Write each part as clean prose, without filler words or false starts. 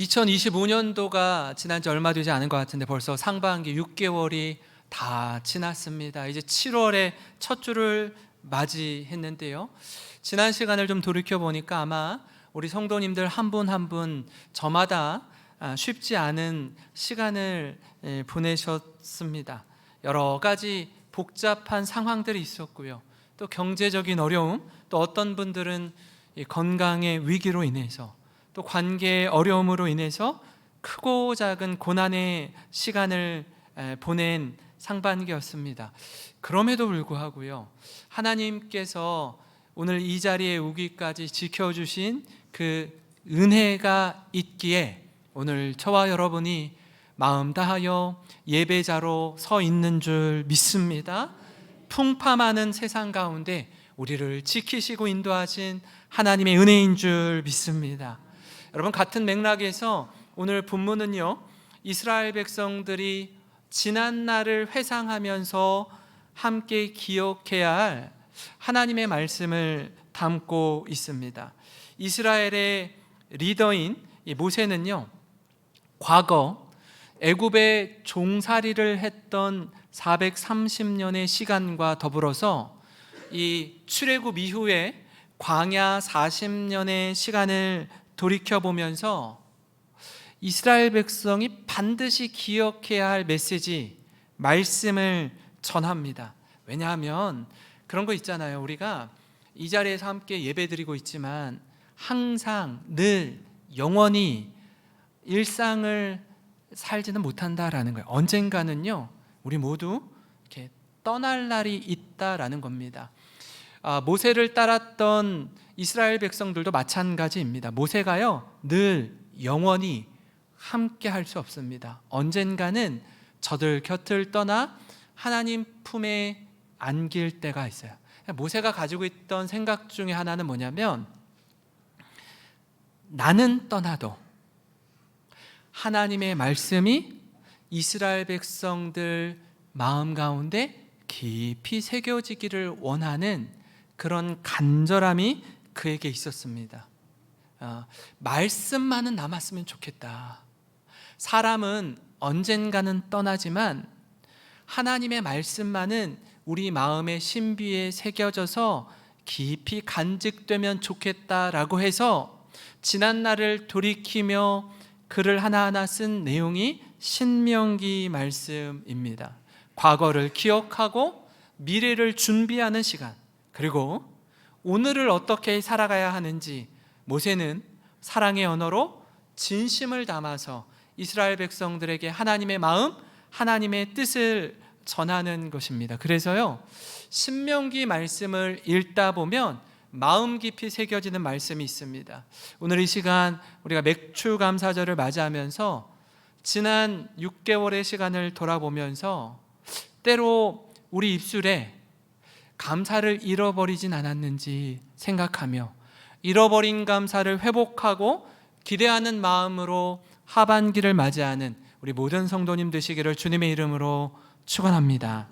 2025년도가 지난 지 얼마 되지 않은 것 같은데 벌써 상반기 6개월이 다 지났습니다. 이제 7월의 첫 주를 맞이했는데요. 지난 시간을 좀 돌이켜 보니까 아마 우리 성도님들 한 분 한 분 저마다 쉽지 않은 시간을 보내셨습니다. 여러 가지 복잡한 상황들이 있었고요. 또 경제적인 어려움, 또 어떤 분들은 건강의 위기로 인해서, 또 관계의 어려움으로 인해서 크고 작은 고난의 시간을 보낸 상반기였습니다. 그럼에도 불구하고요, 하나님께서 오늘 이 자리에 오기까지 지켜주신 그 은혜가 있기에 오늘 저와 여러분이 마음 다하여 예배자로 서 있는 줄 믿습니다. 풍파많은 세상 가운데 우리를 지키시고 인도하신 하나님의 은혜인 줄 믿습니다. 여러분, 같은 맥락에서 오늘 본문은요, 이스라엘 백성들이 지난 날을 회상하면서 함께 기억해야 할 하나님의 말씀을 담고 있습니다. 이스라엘의 리더인 모세는요, 과거 애굽의 종살이를 했던 430년의 시간과 더불어서 이 출애굽 이후에 광야 40년의 시간을 돌이켜보면서 이스라엘 백성이 반드시 기억해야 할 메시지, 말씀을 전합니다. 왜냐하면 그런 거 있잖아요. 우리가 이 자리에서 함께 예배드리고 있지만 항상 늘 영원히 일상을 살지는 못한다라는 거예요. 언젠가는요, 우리 모두 이렇게 떠날 날이 있다라는 겁니다. 모세를 따랐던 이스라엘 백성들도 마찬가지입니다. 모세가요, 늘 영원히 함께 할 수 없습니다. 언젠가는 저들 곁을 떠나 하나님 품에 안길 때가 있어요. 모세가 가지고 있던 생각 중에 하나는 뭐냐면, 나는 떠나도 하나님의 말씀이 이스라엘 백성들 마음 가운데 깊이 새겨지기를 원하는 그런 간절함이 그에게 있었습니다. 말씀만은 남았으면 좋겠다. 사람은 언젠가는 떠나지만 하나님의 말씀만은 우리 마음의 신비에 새겨져서 깊이 간직되면 좋겠다라고 해서 지난 날을 돌이키며 글을 하나하나 쓴 내용이 신명기 말씀입니다. 과거를 기억하고 미래를 준비하는 시간, 그리고 오늘을 어떻게 살아가야 하는지 모세는 사랑의 언어로 진심을 담아서 이스라엘 백성들에게 하나님의 마음, 하나님의 뜻을 전하는 것입니다. 그래서요, 신명기 말씀을 읽다 보면 마음 깊이 새겨지는 말씀이 있습니다. 오늘 이 시간 우리가 맥추감사절을 맞이하면서 지난 6개월의 시간을 돌아보면서 때로 우리 입술에 감사를 잃어버리진 않았는지 생각하며 잃어버린 감사를 회복하고 기대하는 마음으로 하반기를 맞이하는 우리 모든 성도님 되시기를 주님의 이름으로 축원합니다.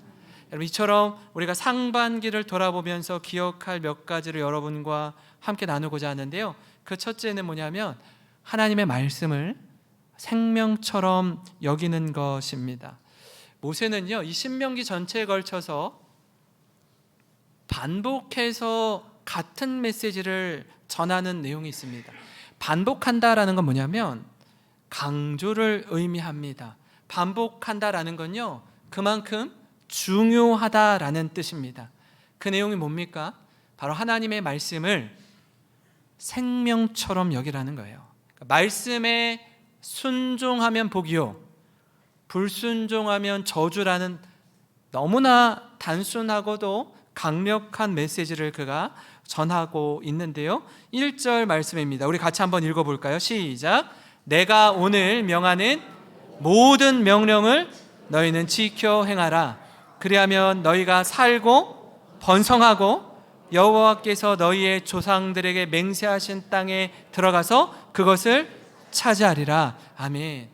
여러분, 이처럼 우리가 상반기를 돌아보면서 기억할 몇 가지를 여러분과 함께 나누고자 하는데요, 그 첫째는 뭐냐면 하나님의 말씀을 생명처럼 여기는 것입니다. 모세는요, 이 신명기 전체에 걸쳐서 반복해서 같은 메시지를 전하는 내용이 있습니다. 반복한다라는 건 뭐냐면 강조를 의미합니다. 반복한다라는 건요, 그만큼 중요하다라는 뜻입니다. 그 내용이 뭡니까? 바로 하나님의 말씀을 생명처럼 여기라는 거예요. 말씀에 순종하면 복이요, 불순종하면 저주라는 너무나 단순하고도 강력한 메시지를 그가 전하고 있는데요, 1절 말씀입니다. 우리 같이 한번 읽어볼까요? 시작. 내가 오늘 명하는 모든 명령을 너희는 지켜 행하라. 그리하면 너희가 살고 번성하고 여호와께서 너희의 조상들에게 맹세하신 땅에 들어가서 그것을 차지하리라. 아멘.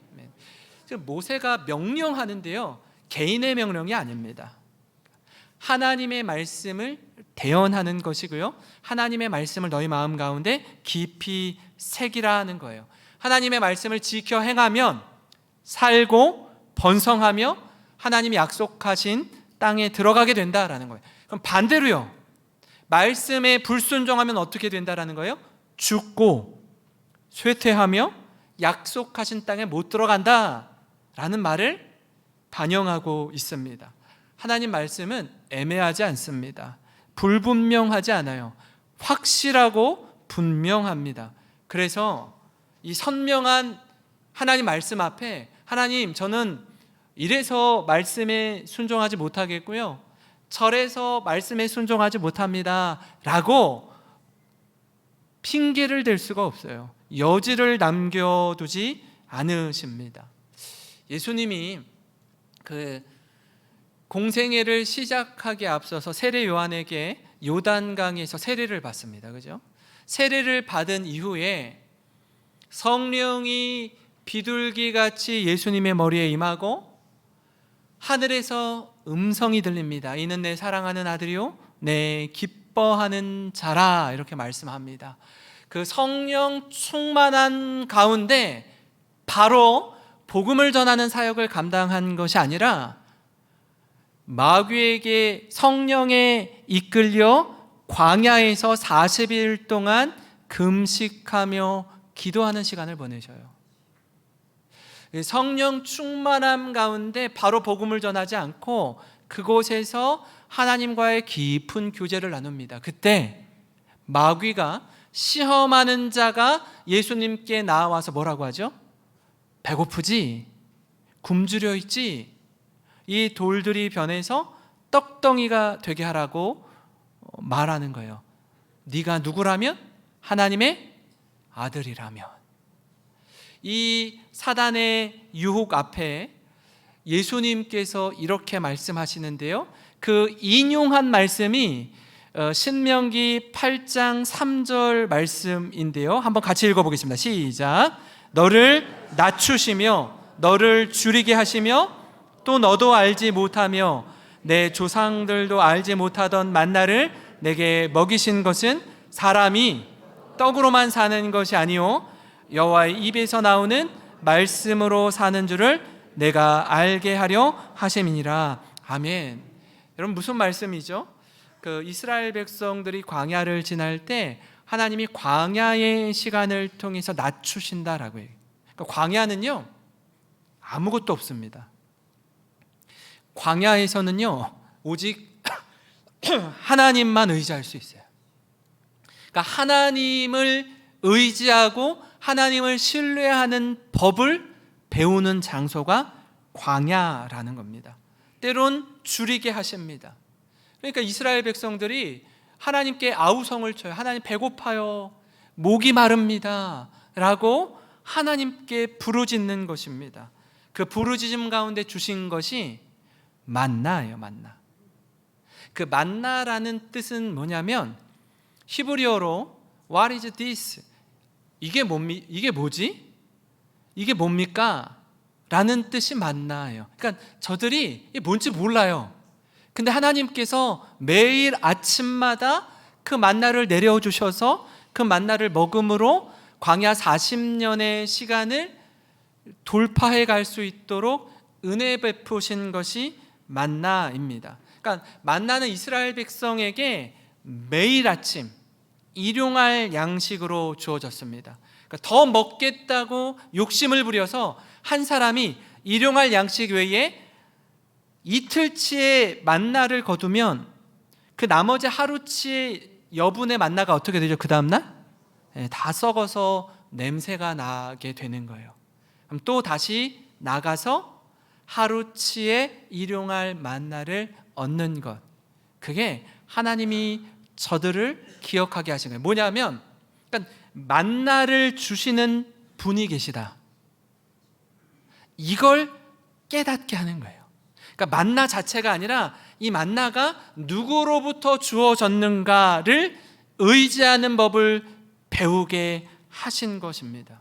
모세가 명령하는데요, 개인의 명령이 아닙니다. 하나님의 말씀을 대언하는 것이고요, 하나님의 말씀을 너희 마음 가운데 깊이 새기라 하는 거예요. 하나님의 말씀을 지켜 행하면 살고 번성하며 하나님이 약속하신 땅에 들어가게 된다라는 거예요. 그럼 반대로요, 말씀에 불순종하면 어떻게 된다라는 거예요? 죽고 쇠퇴하며 약속하신 땅에 못 들어간다라는 말을 반영하고 있습니다. 하나님 말씀은 애매하지 않습니다. 불분명하지 않아요. 확실하고 분명합니다. 그래서 이 선명한 하나님 말씀 앞에 하나님, 저는 이래서 말씀에 순종하지 못하겠고요, 저래서 말씀에 순종하지 못합니다 라고 핑계를 댈 수가 없어요. 여지를 남겨두지 않으십니다. 예수님이 그 공생애를 시작하기에 앞서서 세례 요한에게 요단강에서 세례를 받습니다. 그죠? 세례를 받은 이후에 성령이 비둘기같이 예수님의 머리에 임하고 하늘에서 음성이 들립니다. 이는 내 사랑하는 아들이요 내 기뻐하는 자라, 이렇게 말씀합니다. 그 성령 충만한 가운데 바로 복음을 전하는 사역을 감당한 것이 아니라 마귀에게 성령에 이끌려 광야에서 40일 동안 금식하며 기도하는 시간을 보내셔요. 성령 충만함 가운데 바로 복음을 전하지 않고 그곳에서 하나님과의 깊은 교제를 나눕니다. 그때 마귀가 시험하는 자가 예수님께 나와서 뭐라고 하죠? 배고프지? 굶주려 있지? 이 돌들이 변해서 떡덩이가 되게 하라고 말하는 거예요. 네가 누구라면? 하나님의 아들이라면. 이 사단의 유혹 앞에 예수님께서 이렇게 말씀하시는데요, 그 인용한 말씀이 신명기 8장 3절 말씀인데요, 한번 같이 읽어보겠습니다. 시작. 너를 낮추시며 너를 줄이게 하시며 또 너도 알지 못하며 내 조상들도 알지 못하던 만나를 내게 먹이신 것은 사람이 떡으로만 사는 것이 아니요 여호와의 입에서 나오는 말씀으로 사는 줄을 내가 알게 하려 하심이니라. 아멘. 여러분, 무슨 말씀이죠? 그 이스라엘 백성들이 광야를 지날 때 하나님이 광야의 시간을 통해서 낮추신다라고 해요. 그러니까 광야는요 아무것도 없습니다. 광야에서는요 오직 하나님만 의지할 수 있어요. 그러니까 하나님을 의지하고 하나님을 신뢰하는 법을 배우는 장소가 광야라는 겁니다. 때론 줄이게 하십니다. 그러니까 이스라엘 백성들이 하나님께 아우성을 쳐요. 하나님 배고파요, 목이 마릅니다 라고 하나님께 부르짖는 것입니다. 그 부르짖음 가운데 주신 것이 만나예요. 만나. 그 만나라는 뜻은 뭐냐면 히브리어로 What is this? 이게 뭐지? 이게 뭡니까? 라는 뜻이 만나예요. 그러니까 저들이 이게 뭔지 몰라요. 근데 하나님께서 매일 아침마다 그 만나를 내려주셔서 그 만나를 먹음으로 광야 40년의 시간을 돌파해 갈 수 있도록 은혜 베푸신 것이 만나입니다. 그러니까 만나는 이스라엘 백성에게 매일 아침 일용할 양식으로 주어졌습니다. 그러니까 더 먹겠다고 욕심을 부려서 한 사람이 일용할 양식 외에 이틀치의 만나를 거두면 그 나머지 하루치의 여분의 만나가 어떻게 되죠? 그 다음날? 다 썩어서 냄새가 나게 되는 거예요. 그럼 또 다시 나가서 하루치의 일용할 만나를 얻는 것, 그게 하나님이 저들을 기억하게 하신 거예요. 뭐냐면 그러니까 만나를 주시는 분이 계시다, 이걸 깨닫게 하는 거예요. 그러니까 만나 자체가 아니라 이 만나가 누구로부터 주어졌는가를 의지하는 법을 배우게 하신 것입니다.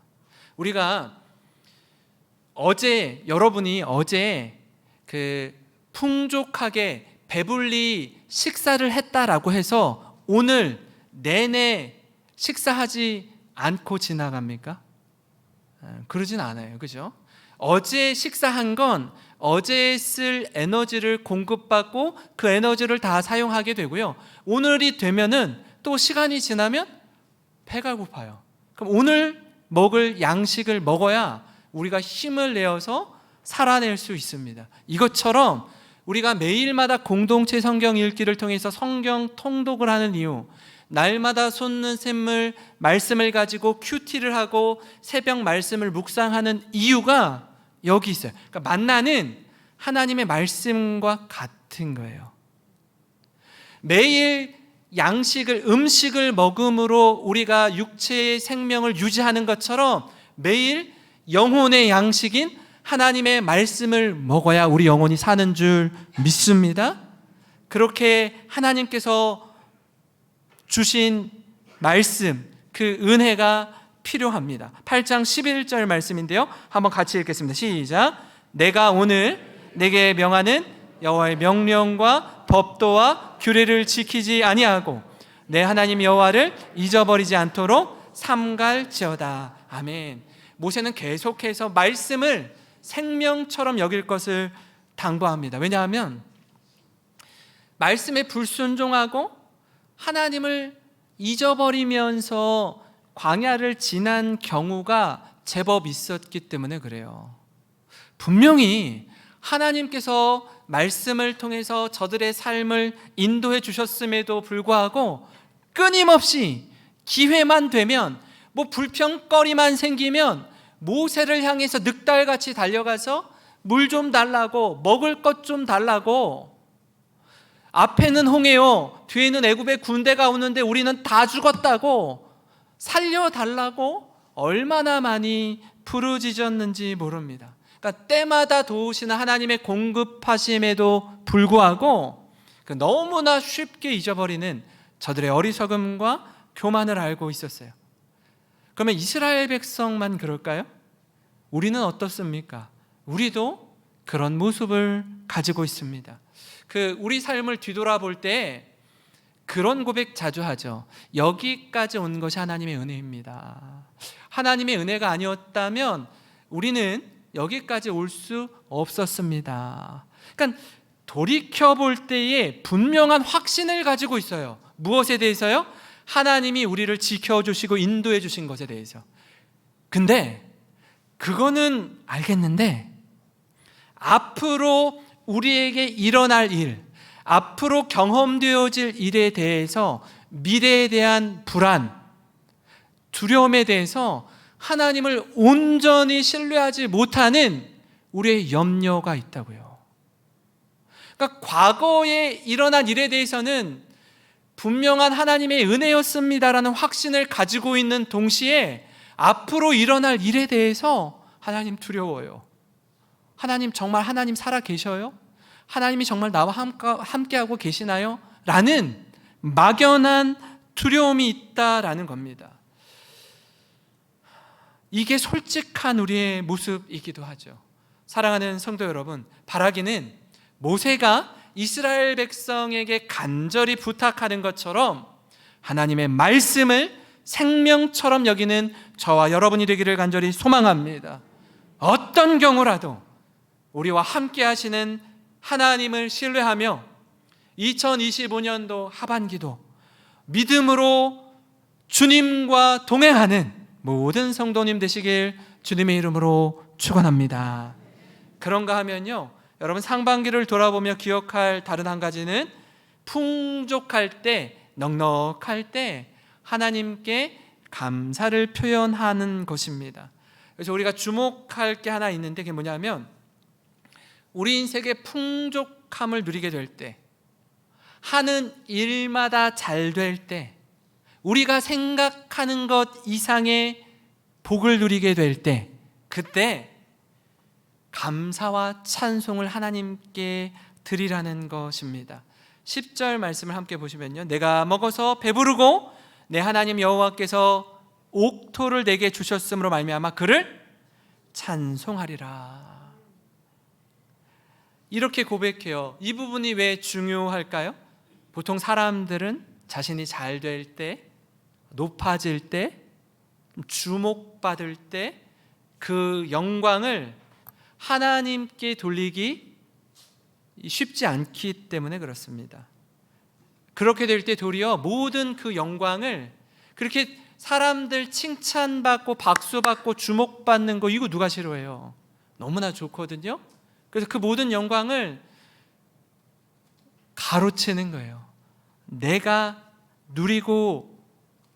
우리가 여러분이 어제 그 풍족하게 배불리 식사를 했다라고 해서 오늘 내내 식사하지 않고 지나갑니까? 그러진 않아요. 그죠? 어제 식사한 건 어제 쓸 에너지를 공급받고 그 에너지를 다 사용하게 되고요. 오늘이 되면은 또 시간이 지나면 배가 고파요. 그럼 오늘 먹을 양식을 먹어야 우리가 힘을 내어서 살아낼 수 있습니다. 이것처럼 우리가 매일마다 공동체 성경 읽기를 통해서 성경 통독을 하는 이유, 날마다 솟는 샘물 말씀을 가지고 큐티를 하고 새벽 말씀을 묵상하는 이유가 여기 있어요. 그러니까 만나는 하나님의 말씀과 같은 거예요. 매일 음식을 먹음으로 우리가 육체의 생명을 유지하는 것처럼 매일 영혼의 양식인 하나님의 말씀을 먹어야 우리 영혼이 사는 줄 믿습니다. 그렇게 하나님께서 주신 말씀, 그 은혜가 필요합니다. 8장 11절 말씀인데요, 한번 같이 읽겠습니다. 시작. 내가 오늘 내게 명하는 여호와의 명령과 법도와 규례를 지키지 아니하고 내 하나님 여호와를 잊어버리지 않도록 삼갈지어다. 아멘. 모세는 계속해서 말씀을 생명처럼 여길 것을 당부합니다. 왜냐하면 말씀에 불순종하고 하나님을 잊어버리면서 광야를 지난 경우가 제법 있었기 때문에 그래요. 분명히 하나님께서 말씀을 통해서 저들의 삶을 인도해 주셨음에도 불구하고 끊임없이 기회만 되면, 불평거리만 생기면 모세를 향해서 늑달같이 달려가서 물 좀 달라고, 먹을 것 좀 달라고, 앞에는 홍해요, 뒤에는 애굽의 군대가 오는데 우리는 다 죽었다고 살려달라고 얼마나 많이 부르짖었는지 모릅니다. 그러니까 때마다 도우시는 하나님의 공급하심에도 불구하고 너무나 쉽게 잊어버리는 저들의 어리석음과 교만을 알고 있었어요. 그러면 이스라엘 백성만 그럴까요? 우리는 어떻습니까? 우리도 그런 모습을 가지고 있습니다. 우리 삶을 뒤돌아볼 때 그런 고백 자주 하죠. 여기까지 온 것이 하나님의 은혜입니다. 하나님의 은혜가 아니었다면 우리는 여기까지 올 수 없었습니다. 그러니까 돌이켜볼 때에 분명한 확신을 가지고 있어요. 무엇에 대해서요? 하나님이 우리를 지켜주시고 인도해 주신 것에 대해서. 근데 그거는 알겠는데 앞으로 우리에게 일어날 일, 앞으로 경험되어질 일에 대해서, 미래에 대한 불안, 두려움에 대해서 하나님을 온전히 신뢰하지 못하는 우리의 염려가 있다고요. 그러니까 과거에 일어난 일에 대해서는 분명한 하나님의 은혜였습니다라는 확신을 가지고 있는 동시에 앞으로 일어날 일에 대해서 하나님 두려워요. 정말 하나님 살아 계셔요? 하나님이 정말 나와 함께하고 계시나요? 라는 막연한 두려움이 있다라는 겁니다. 이게 솔직한 우리의 모습이기도 하죠. 사랑하는 성도 여러분, 바라기는 모세가 이스라엘 백성에게 간절히 부탁하는 것처럼 하나님의 말씀을 생명처럼 여기는 저와 여러분이 되기를 간절히 소망합니다. 어떤 경우라도 우리와 함께 하시는 하나님을 신뢰하며 2025년도 하반기도 믿음으로 주님과 동행하는 모든 성도님 되시길 주님의 이름으로 축원합니다. 그런가 하면요, 여러분 상반기를 돌아보며 기억할 다른 한 가지는 풍족할 때, 넉넉할 때 하나님께 감사를 표현하는 것입니다. 그래서 우리가 주목할 게 하나 있는데 그게 뭐냐면, 우리 인생의 풍족함을 누리게 될 때, 하는 일마다 잘 될 때, 우리가 생각하는 것 이상의 복을 누리게 될 때, 그때 감사와 찬송을 하나님께 드리라는 것입니다. 10절 말씀을 함께 보시면요, 내가 먹어서 배부르고 내 하나님 여호와께서 옥토를 내게 주셨으므로 말미암아 그를 찬송하리라. 이렇게 고백해요. 이 부분이 왜 중요할까요? 보통 사람들은 자신이 잘 될 때, 높아질 때, 주목받을 때, 그 영광을 하나님께 돌리기 쉽지 않기 때문에 그렇습니다. 그렇게 될 때 도리어 모든 그 영광을, 그렇게 사람들 칭찬받고 박수받고 주목받는 거, 이거 누가 싫어해요? 너무나 좋거든요. 그래서 그 모든 영광을 가로채는 거예요. 내가 누리고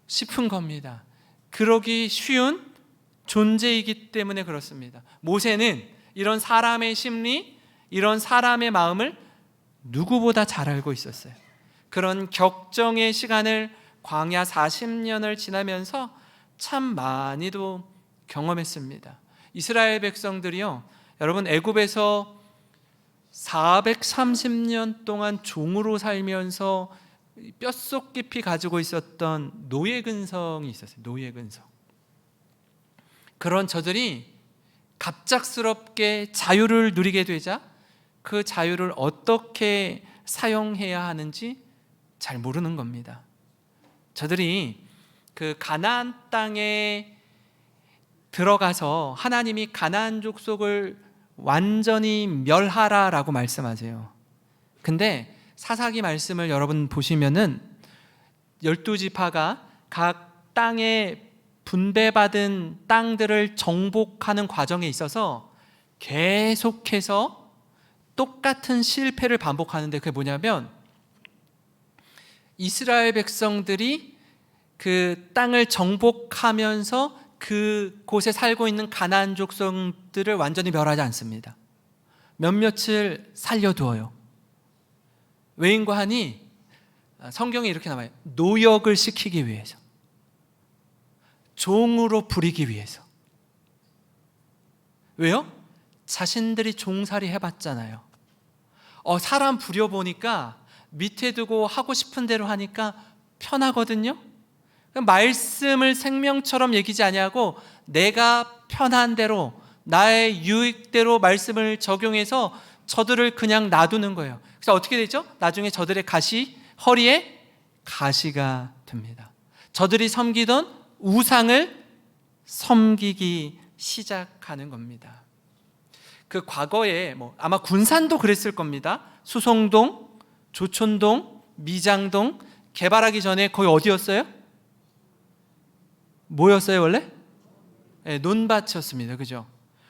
싶은 겁니다. 그러기 쉬운 존재이기 때문에 그렇습니다. 모세는 이런 사람의 심리, 이런 사람의 마음을 누구보다 잘 알고 있었어요. 그런 격정의 시간을 광야 40년을 지나면서 참 많이도 경험했습니다. 이스라엘 백성들이요, 여러분, 애굽에서 430년 동안 종으로 살면서 뼛속 깊이 가지고 있었던 노예 근성이 있었어요. 노예 근성. 그런 저들이 갑작스럽게 자유를 누리게 되자 그 자유를 어떻게 사용해야 하는지 잘 모르는 겁니다. 저들이 그 가나안 땅에 들어가서 하나님이 가나안 족속을 완전히 멸하라라고 말씀하세요. 근데 사사기 말씀을 여러분 보시면은 12지파가 각 땅에 분배받은 땅들을 정복하는 과정에 있어서 계속해서 똑같은 실패를 반복하는데, 그게 뭐냐면 이스라엘 백성들이 그 땅을 정복하면서 그곳에 살고 있는 가나안 족속들을 완전히 멸하지 않습니다. 몇몇을 살려두어요. 왜인고 하니 성경에 이렇게 나와요. 노역을 시키기 위해서, 종으로 부리기 위해서. 왜요? 자신들이 종살이 해봤잖아요. 사람 부려보니까 밑에 두고 하고 싶은 대로 하니까 편하거든요. 말씀을 생명처럼 얘기지 아니하고 내가 편한 대로, 나의 유익대로 말씀을 적용해서 저들을 그냥 놔두는 거예요. 그래서 어떻게 되죠? 나중에 저들의 허리에 가시가 됩니다. 저들이 섬기던 우상을 섬기기 시작하는 겁니다. 그 과거에 아마 군산도 그랬을 겁니다. 수성동, 조촌동, 미장동 개발하기 전에 거의 어디였어요? 뭐였어요 원래? 네, 논밭이었습니다. 그죠?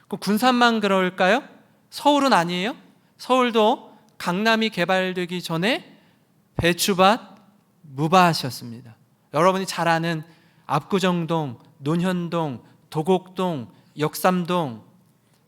군산만 그럴까요? 서울은 아니에요? 서울도 강남이 개발되기 전에 배추밭, 무밭이었습니다. 여러분이 잘 아는 압구정동, 논현동, 도곡동, 역삼동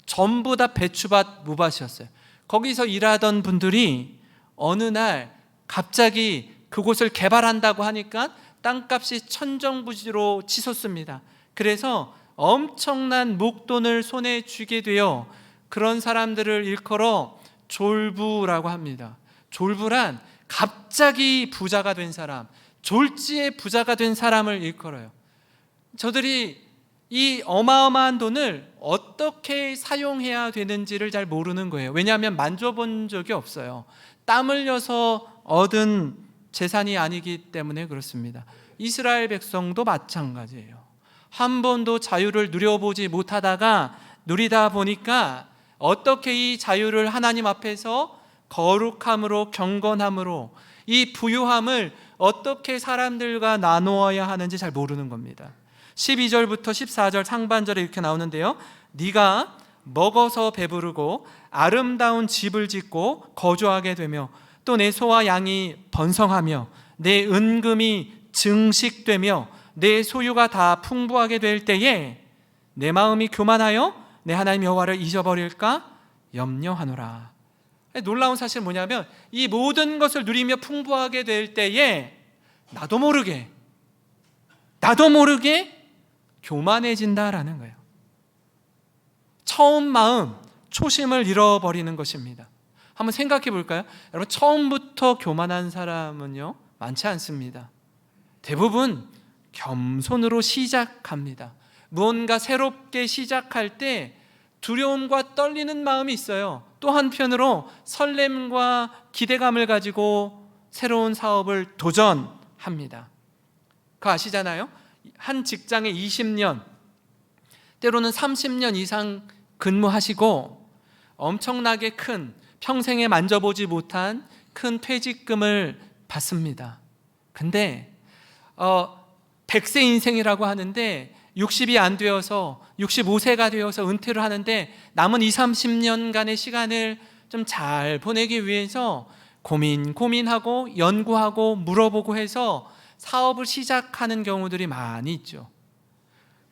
전부 다 배추밭, 무밭이었어요. 거기서 일하던 분들이 어느 날 갑자기 그곳을 개발한다고 하니까 땅값이 천정부지로 치솟습니다. 그래서 엄청난 목돈을 손에 쥐게 되어 그런 사람들을 일컬어 졸부라고 합니다. 졸부란 갑자기 부자가 된 사람, 졸지에 부자가 된 사람을 일컬어요. 저들이 이 어마어마한 돈을 어떻게 사용해야 되는지를 잘 모르는 거예요. 왜냐하면 만져본 적이 없어요. 땀 흘려서 얻은 재산이 아니기 때문에 그렇습니다. 이스라엘 백성도 마찬가지예요. 한 번도 자유를 누려보지 못하다가 누리다 보니까 어떻게 이 자유를 하나님 앞에서 거룩함으로, 경건함으로, 이 부유함을 어떻게 사람들과 나누어야 하는지 잘 모르는 겁니다. 12절부터 14절 상반절에 이렇게 나오는데요, 네가 먹어서 배부르고 아름다운 집을 짓고 거주하게 되며 또 내 소와 양이 번성하며 내 은금이 증식되며 내 소유가 다 풍부하게 될 때에 내 마음이 교만하여 내 하나님 여호와를 잊어버릴까 염려하노라. 놀라운 사실은 뭐냐면 이 모든 것을 누리며 풍부하게 될 때에 나도 모르게 교만해진다라는 거예요. 처음 마음, 초심을 잃어버리는 것입니다. 한번 생각해 볼까요? 여러분, 처음부터 교만한 사람은요 많지 않습니다. 대부분 겸손으로 시작합니다. 무언가 새롭게 시작할 때 두려움과 떨리는 마음이 있어요. 또 한편으로 설렘과 기대감을 가지고 새로운 사업을 도전합니다. 그거 아시잖아요? 한 직장에 20년 때로는 30년 이상 근무하시고 엄청나게 큰, 평생에 만져보지 못한 큰 퇴직금을 받습니다. 근데 100세 인생이라고 하는데 60이 안 되어서 65세가 되어서 은퇴를 하는데 남은 20, 30년간의 시간을 좀 잘 보내기 위해서 고민하고 연구하고 물어보고 해서 사업을 시작하는 경우들이 많이 있죠.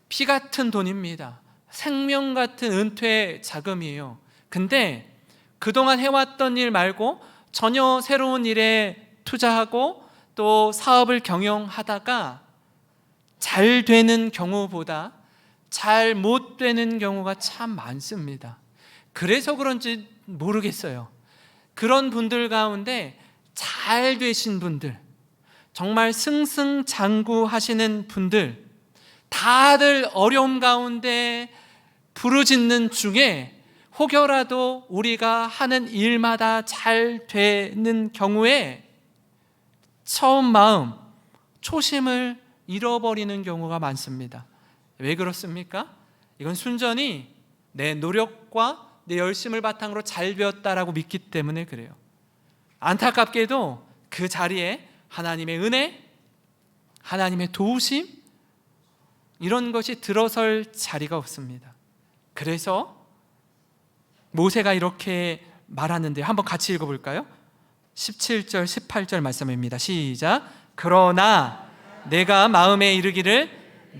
피 같은 돈입니다. 생명 같은 은퇴 자금이에요. 근데 그동안 해왔던 일 말고 전혀 새로운 일에 투자하고 또 사업을 경영하다가 잘 되는 경우보다 잘 못 되는 경우가 참 많습니다. 그래서 그런지 모르겠어요. 그런 분들 가운데 잘 되신 분들, 정말 승승장구하시는 분들, 다들 어려움 가운데 부르짖는 중에 혹여라도 우리가 하는 일마다 잘 되는 경우에 처음 마음, 초심을 잃어버리는 경우가 많습니다. 왜 그렇습니까? 이건 순전히 내 노력과 내 열심을 바탕으로 잘 되었다라고 믿기 때문에 그래요. 안타깝게도 그 자리에 하나님의 은혜, 하나님의 도우심, 이런 것이 들어설 자리가 없습니다. 그래서 모세가 이렇게 말하는데 한번 같이 읽어볼까요? 17절 18절 말씀입니다. 시작. 그러나 내가 마음에 이르기를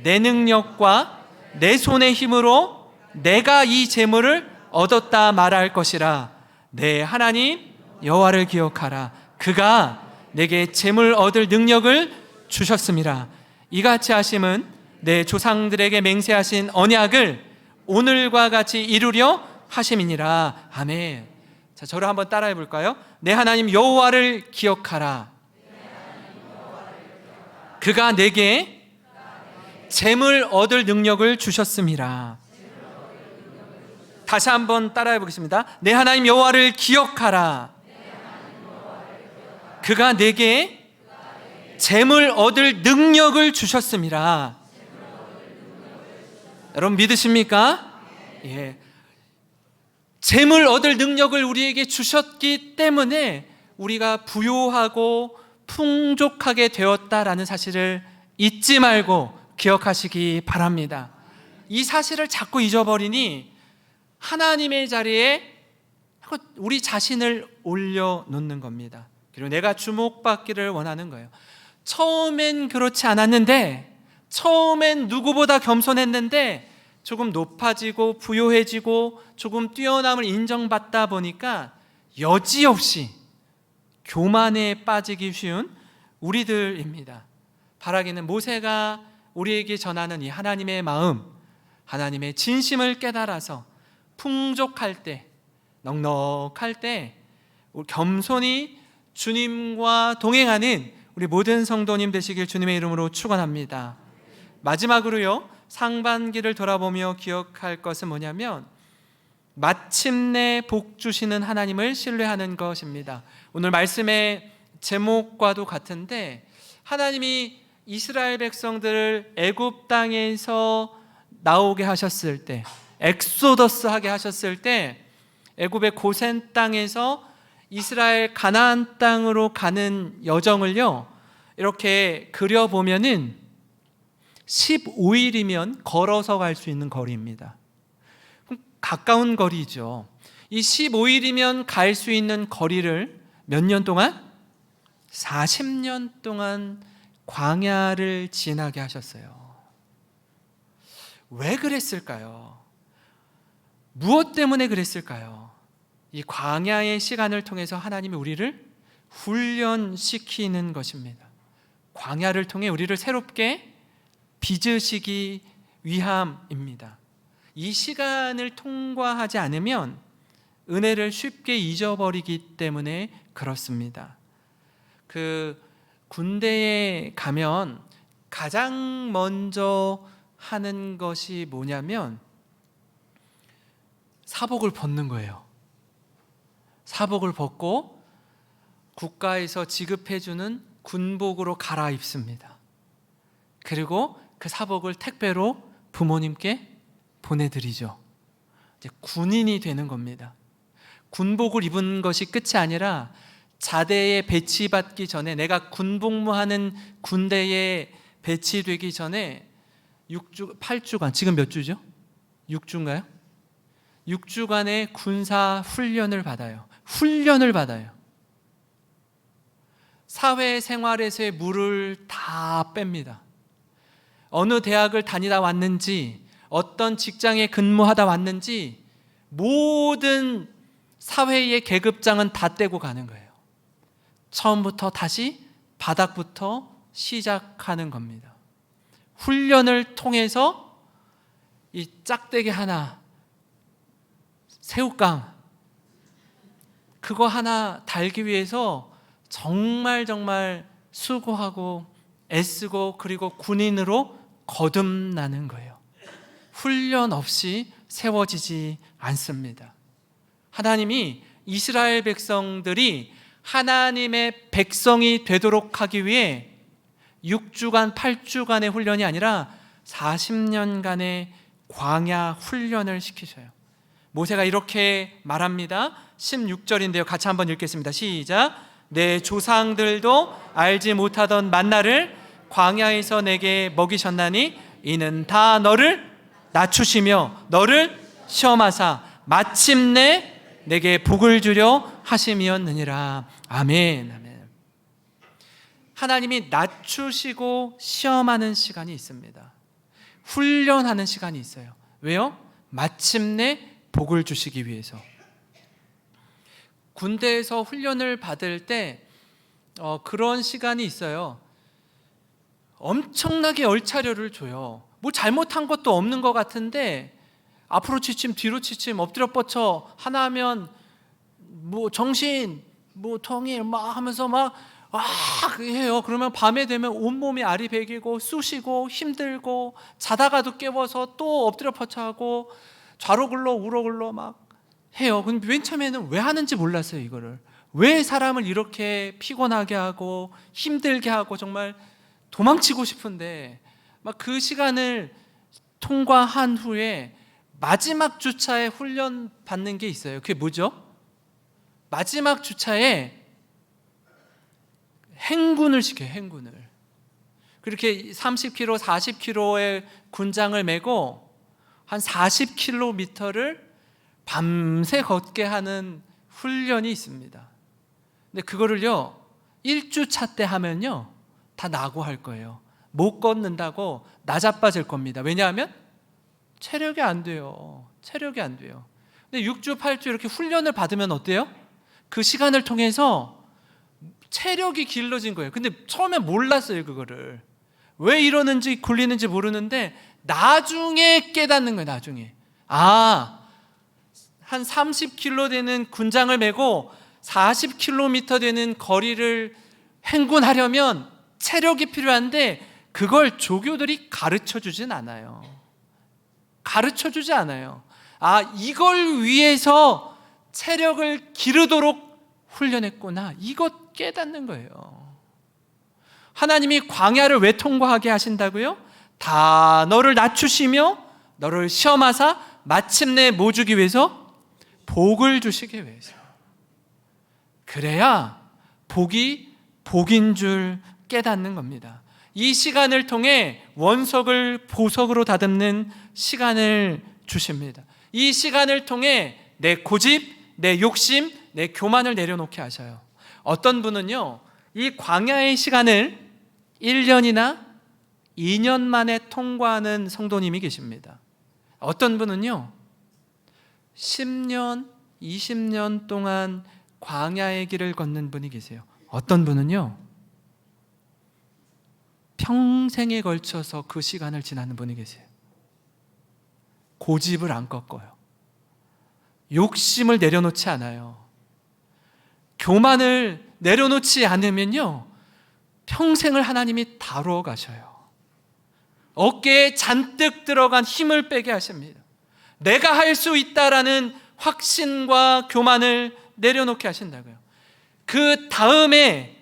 내 능력과 내 손의 힘으로 내가 이 재물을 얻었다 말할 것이라. 내 하나님 여호와를 기억하라. 그가 내게 재물 얻을 능력을 주셨음이라. 이같이 하심은 내 조상들에게 맹세하신 언약을 오늘과 같이 이루려 하심이니라. 아멘. 자, 저를 한번 따라해 볼까요? 내 하나님 여호와를 기억하라. 그가 내게 재물 얻을 능력을 주셨음이라. 다시 한번 따라해 보겠습니다. 내 하나님 여호와를 기억하라. 그가 내게 재물 얻을 능력을 주셨음이라. 여러분 믿으십니까? 예. 재물 얻을 능력을 우리에게 주셨기 때문에 우리가 부요하고 풍족하게 되었다라는 사실을 잊지 말고 기억하시기 바랍니다. 이 사실을 자꾸 잊어버리니 하나님의 자리에 우리 자신을 올려놓는 겁니다. 그리고 내가 주목받기를 원하는 거예요. 처음엔 그렇지 않았는데, 처음엔 누구보다 겸손했는데 조금 높아지고 부요해지고 조금 뛰어남을 인정받다 보니까 여지없이 교만에 빠지기 쉬운 우리들입니다. 바라기는 모세가 우리에게 전하는 이 하나님의 마음, 하나님의 진심을 깨달아서 풍족할 때, 넉넉할 때 겸손히 주님과 동행하는 우리 모든 성도님 되시길 주님의 이름으로 축원합니다. 마지막으로요, 상반기를 돌아보며 기억할 것은 뭐냐면 마침내 복 주시는 하나님을 신뢰하는 것입니다. 오늘 말씀의 제목과도 같은데 하나님이 이스라엘 백성들을 애굽 땅에서 나오게 하셨을 때, 엑소더스 하게 하셨을 때 애굽의 고센 땅에서 이스라엘 가나안 땅으로 가는 여정을요, 이렇게 그려보면은 15일이면 걸어서 갈 수 있는 거리입니다. 가까운 거리죠. 이 15일이면 갈 수 있는 거리를 몇 년 동안? 40년 동안 광야를 지나게 하셨어요. 왜 그랬을까요? 무엇 때문에 그랬을까요? 이 광야의 시간을 통해서 하나님이 우리를 훈련시키는 것입니다. 광야를 통해 우리를 새롭게 빚으시기 위함입니다. 이 시간을 통과하지 않으면 은혜를 쉽게 잊어버리기 때문에 그렇습니다. 그 군대에 가면 가장 먼저 하는 것이 뭐냐면 사복을 벗는 거예요. 사복을 벗고 국가에서 지급해주는 군복으로 갈아입습니다. 그리고 그 사복을 택배로 부모님께 보내드리죠. 이제 군인이 되는 겁니다. 군복을 입은 것이 끝이 아니라 자대에 배치받기 전에, 내가 군복무하는 군대에 배치되기 전에 8주간, 지금 몇 주죠? 6주인가요? 6주간의 군사 훈련을 받아요. 훈련을 받아요. 사회생활에서의 물을 다 뺍니다. 어느 대학을 다니다 왔는지, 어떤 직장에 근무하다 왔는지 모든 사회의 계급장은 다 떼고 가는 거예요. 처음부터 다시 바닥부터 시작하는 겁니다. 훈련을 통해서 이 짝대기 하나, 새우깡, 그거 하나 달기 위해서 정말 수고하고 애쓰고, 그리고 군인으로 거듭나는 거예요. 훈련 없이 세워지지 않습니다. 하나님이 이스라엘 백성들이 하나님의 백성이 되도록 하기 위해 6주간, 8주간의 훈련이 아니라 40년간의 광야 훈련을 시키셔요. 모세가 이렇게 말합니다. 16절인데요. 같이 한번 읽겠습니다. 시작. 내 조상들도 알지 못하던 만나를 광야에서 내게 먹이셨나니 이는 다 너를 낮추시며 너를 시험하사 마침내 내게 복을 주려 하심이었느니라. 아멘. 아멘. 하나님이 낮추시고 시험하는 시간이 있습니다. 훈련하는 시간이 있어요. 왜요? 마침내 복을 주시기 위해서. 군대에서 훈련을 받을 때 그런 시간이 있어요. 엄청나게 얼차려를 줘요. 뭐 잘못한 것도 없는 것 같은데 앞으로 지침 뒤로 지침 엎드려 뻗쳐 하나 하면 뭐 정신 뭐 통일 막 하면서 막 해요. 그러면 밤에 되면 온몸이 아리배기고 쑤시고 힘들고 자다가도 깨워서 또 엎드려 뻗쳐 하고 좌로 굴러 우로 굴러 막 해요. 근데 맨 처음에는 왜 하는지 몰랐어요. 이거를 왜 사람을 이렇게 피곤하게 하고 힘들게 하고 정말 도망치고 싶은데 막 그 시간을 통과한 후에 마지막 주차에 훈련 받는 게 있어요. 그게 뭐죠? 마지막 주차에 행군을 시켜요. 행군을. 그렇게 30km, 40km의 군장을 메고 한 40km를 밤새 걷게 하는 훈련이 있습니다. 근데 그거를요 1주차 때 하면요 다 낙오할 거예요. 못 걷는다고 나자빠질 겁니다. 왜냐하면 체력이 안 돼요. 체력이 안 돼요. 근데 6주, 8주 이렇게 훈련을 받으면 어때요? 그 시간을 통해서 체력이 길러진 거예요. 근데 처음에 몰랐어요. 그거를 왜 이러는지 굴리는지 모르는데 나중에 깨닫는 거예요. 나중에 한 30km 되는 군장을 메고 40km 되는 거리를 행군하려면 체력이 필요한데 그걸 조교들이 가르쳐 주진 않아요. 가르쳐 주지 않아요. 이걸 위해서 체력을 기르도록 훈련했구나. 이것 깨닫는 거예요. 하나님이 광야를 왜 통과하게 하신다고요? 다 너를 낮추시며 너를 시험하사 마침내 뭐 주기 위해서? 복을 주시기 위해서. 그래야 복이 복인 줄 깨닫는 겁니다. 이 시간을 통해 원석을 보석으로 다듬는 시간을 주십니다. 이 시간을 통해 내 고집, 내 욕심, 내 교만을 내려놓게 하셔요. 어떤 분은요 이 광야의 시간을 1년이나 2년 만에 통과하는 성도님이 계십니다. 어떤 분은요 10년, 20년 동안 광야의 길을 걷는 분이 계세요. 어떤 분은요 평생에 걸쳐서 그 시간을 지나는 분이 계세요. 고집을 안 꺾어요. 욕심을 내려놓지 않아요. 교만을 내려놓지 않으면요 평생을 하나님이 다루어 가셔요. 어깨에 잔뜩 들어간 힘을 빼게 하십니다. 내가 할 수 있다라는 확신과 교만을 내려놓게 하신다고요. 그 다음에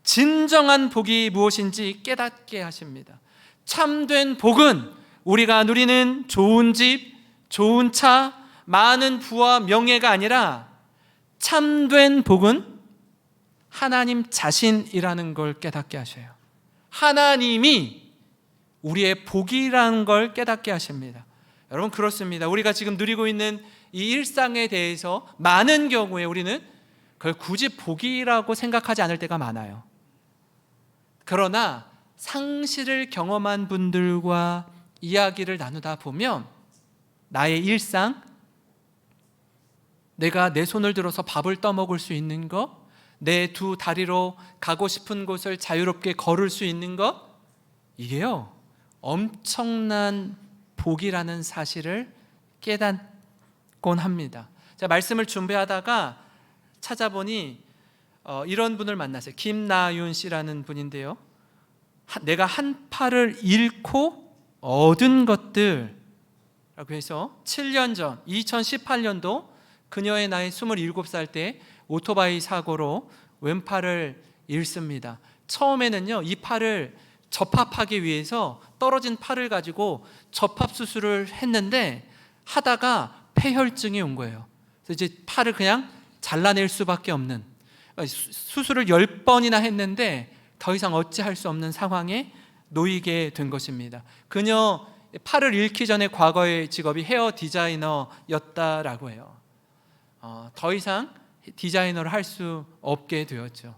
진정한 복이 무엇인지 깨닫게 하십니다. 참된 복은 우리가 누리는 좋은 집, 좋은 차, 많은 부와 명예가 아니라 참된 복은 하나님 자신이라는 걸 깨닫게 하셔요. 하나님이 우리의 복이라는 걸 깨닫게 하십니다. 여러분, 그렇습니다. 우리가 지금 누리고 있는 이 일상에 대해서 많은 경우에 우리는 그걸 굳이 복이라고 생각하지 않을 때가 많아요. 그러나 상실을 경험한 분들과 이야기를 나누다 보면 나의 일상, 내가 내 손을 들어서 밥을 떠먹을 수 있는 것, 내 두 다리로 가고 싶은 곳을 자유롭게 걸을 수 있는 것, 이게요 엄청난 복이라는 사실을 깨닫곤 합니다. 제가 말씀을 준비하다가 찾아보니 이런 분을 만났어요. 김나윤 씨라는 분인데요, 내가 한 팔을 잃고 얻은 것들라고 해서 7년 전 2018년도 그녀의 나이 27살 때 오토바이 사고로 왼팔을 잃습니다. 처음에는요 이 팔을 접합하기 위해서 떨어진 팔을 가지고 접합 수술을 했는데 하다가 폐혈증이 온 거예요. 그래서 이제 팔을 그냥 잘라낼 수밖에 없는, 수술을 10번이나 했는데 더 이상 어찌할 수 없는 상황에 놓이게 된 것입니다. 그녀 팔을 잃기 전에 과거의 직업이 헤어 디자이너였다라고 해요. 더 이상 디자이너를 할 수 없게 되었죠.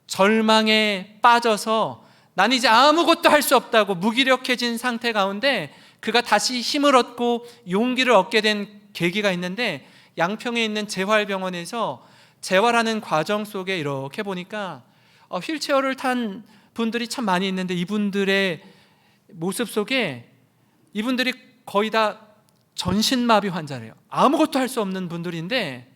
절망에 빠져서 난 이제 아무것도 할 수 없다고 무기력해진 상태 가운데 그가 다시 힘을 얻고 용기를 얻게 된 계기가 있는데, 양평에 있는 재활병원에서 재활하는 과정 속에 이렇게 보니까 휠체어를 탄 분들이 참 많이 있는데 이분들의 모습 속에 이분들이 거의 다 전신마비 환자래요. 아무것도 할 수 없는 분들인데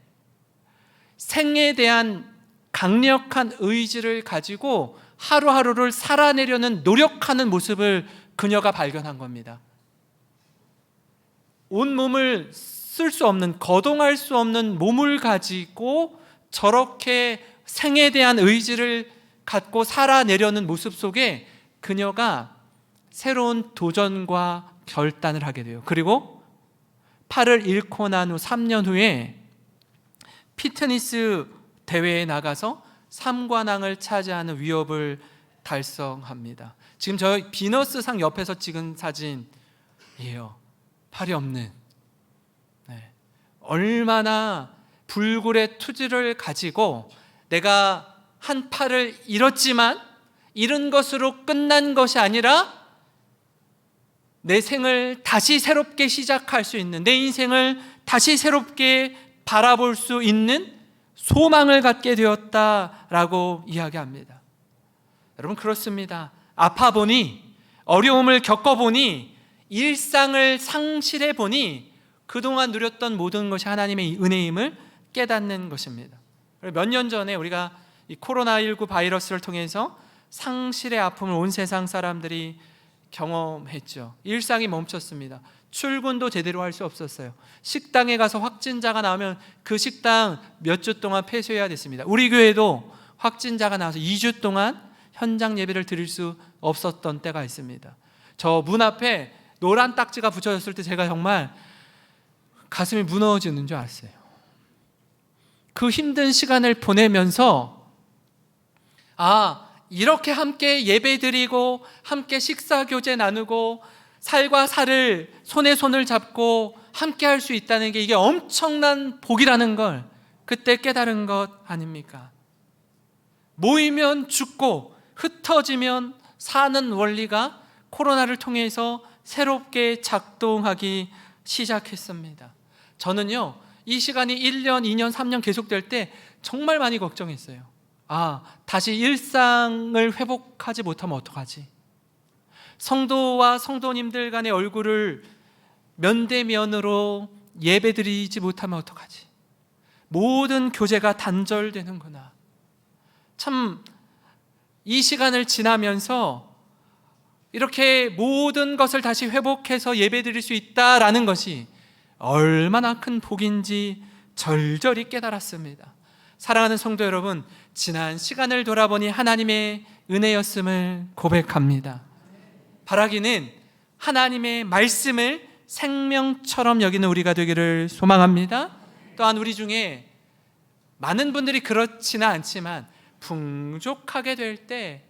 생에 대한 강력한 의지를 가지고 하루하루를 살아내려는 노력하는 모습을 그녀가 발견한 겁니다. 온 몸을 쓸 수 없는, 거동할 수 없는 몸을 가지고 저렇게 생에 대한 의지를 갖고 살아내려는 모습 속에 그녀가 새로운 도전과 결단을 하게 돼요. 그리고 팔을 잃고 난 후 3년 후에 피트니스 대회에 나가서 3관왕을 차지하는 위협을 달성합니다. 지금 저 비너스상 옆에서 찍은 사진이에요. 팔이 없는, 얼마나 불굴의 투지를 가지고 내가 한 팔을 잃었지만 잃은 것으로 끝난 것이 아니라 내 생을 다시 새롭게 시작할 수 있는, 내 인생을 다시 새롭게 바라볼 수 있는 소망을 갖게 되었다라고 이야기합니다. 여러분, 그렇습니다. 아파보니, 어려움을 겪어보니, 일상을 상실해 보니 그동안 누렸던 모든 것이 하나님의 은혜임을 깨닫는 것입니다. 몇 년 전에 우리가 이 코로나19 바이러스를 통해서 상실의 아픔을 온 세상 사람들이 경험했죠. 일상이 멈췄습니다. 출근도 제대로 할 수 없었어요. 식당에 가서 확진자가 나오면 그 식당 몇 주 동안 폐쇄해야 됐습니다. 우리 교회도 확진자가 나와서 2주 동안 현장 예배를 드릴 수 없었던 때가 있습니다. 저 문 앞에 노란 딱지가 붙여졌을 때 제가 정말 가슴이 무너지는 줄 알았어요. 그 힘든 시간을 보내면서 이렇게 함께 예배드리고 함께 식사교제 나누고 살과 살을 손에 손을 잡고 함께 할 수 있다는 게 이게 엄청난 복이라는 걸 그때 깨달은 것 아닙니까? 모이면 죽고 흩어지면 사는 원리가 코로나를 통해서 새롭게 작동하기 시작했습니다. 저는요, 이 시간이 1년, 2년, 3년 계속될 때 정말 많이 걱정했어요. 다시 일상을 회복하지 못하면 어떡하지? 성도와 성도님들 간의 얼굴을 면대면으로 예배드리지 못하면 어떡하지? 모든 교제가 단절되는구나. 참, 이 시간을 지나면서 이렇게 모든 것을 다시 회복해서 예배드릴 수 있다라는 것이 얼마나 큰 복인지 절절히 깨달았습니다. 사랑하는 성도 여러분, 지난 시간을 돌아보니 하나님의 은혜였음을 고백합니다. 바라기는 하나님의 말씀을 생명처럼 여기는 우리가 되기를 소망합니다. 또한 우리 중에 많은 분들이 그렇지는 않지만 풍족하게 될 때,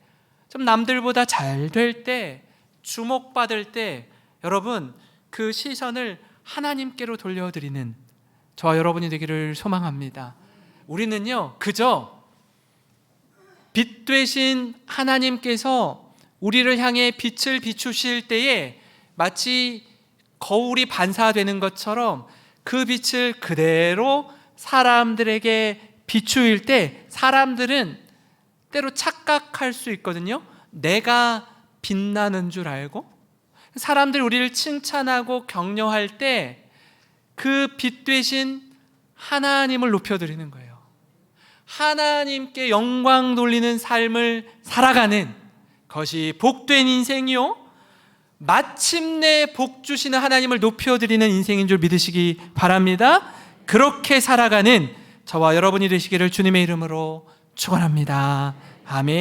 좀 남들보다 잘 될 때, 주목받을 때 여러분 그 시선을 하나님께로 돌려드리는 저와 여러분이 되기를 소망합니다. 우리는요 그저 빛 되신 하나님께서 우리를 향해 빛을 비추실 때에 마치 거울이 반사되는 것처럼 그 빛을 그대로 사람들에게 비추일 때 사람들은 때로 착각할 수 있거든요. 내가 빛나는 줄 알고 사람들이 우리를 칭찬하고 격려할 때 그 빛 되신 하나님을 높여드리는 거예요. 하나님께 영광 돌리는 삶을 살아가는 것이 복된 인생이요 마침내 복 주시는 하나님을 높여드리는 인생인 줄 믿으시기 바랍니다. 그렇게 살아가는 저와 여러분이 되시기를 주님의 이름으로 축원합니다. 아멘.